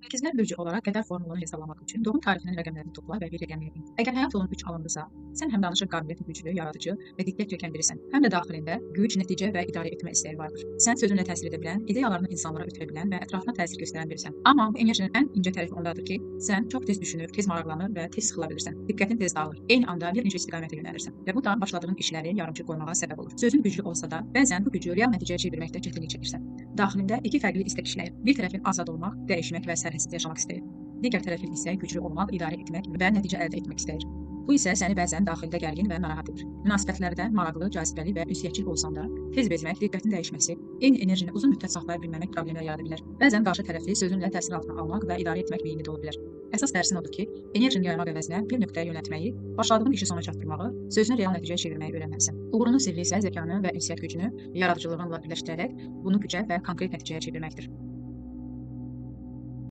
İkizlər bürcü olaraq qədər formulunu hesablamaq üçün doğum tarixinin rəqəmlərini topla və bir rəqəm yığın. Əgər həyat yolun 3 alındısa, sən həm danışıq qabiliyyəti güclü, yaradıcı və diqqət çəkən birisən, həm də daxilində güc, nəticə və idarə etmə istəyi vardır. Sən sözünlə təsir edə bilən, ideyalarını insanlara ötürə bilən və ətrafına təsir göstərən birisən. Amma bu enerjinin ən incə tərəfi ondadır ki, sən çox tez düşünür, tez maraqlanır və tez sıxıla bilirsən. Diqqətin tez dağılır. Eyni anda bir neçə istiqamətə yönəlirsən və bu da başladığın işləri yarımçıq qoymağa səbəb olur. Sözün güclü olsa da, bəzən bu gücü real nəticəyə çevirməkdə çətinlik çəkirsən. Daxilində iki fərqli istək işləyir. Bir tərəfin azad olmaq, dəyişmək və sərhədsiz yaşamaq istəyir. Digər tərəfin isə güclü olmaq, idarə etmək və nəticə əldə etmək istəyir. Bu isə səni bəzən daxildə gərgin və narahat edir. Münasibətlərdə maraqlı, cazibəli və ünsiyyətçil olsan da, tez bezmək, diqqətin dəyişməsi, eyni enerjini uzun müddət saxlaya bilməmək problemlər yarada bilər. Bəzən qarşı tərəfi sözünlə təsir altına almaq və idarə etmək meyilli ola bilər. Əsas dərsin odur ki, enerjini yaymaq əvəzinə bir nöqtəyə yönəltməyi, başladığın işi sona çatdırmağı, sözünü real nəticəyə çevirməyi öyrənməlisən. Uğurunun sirri isə zəkanı və ünsiyyət gücünü yaradıcılığınla birləşdirərək bunu gücə və konkret nəticəyə çevirməkdir.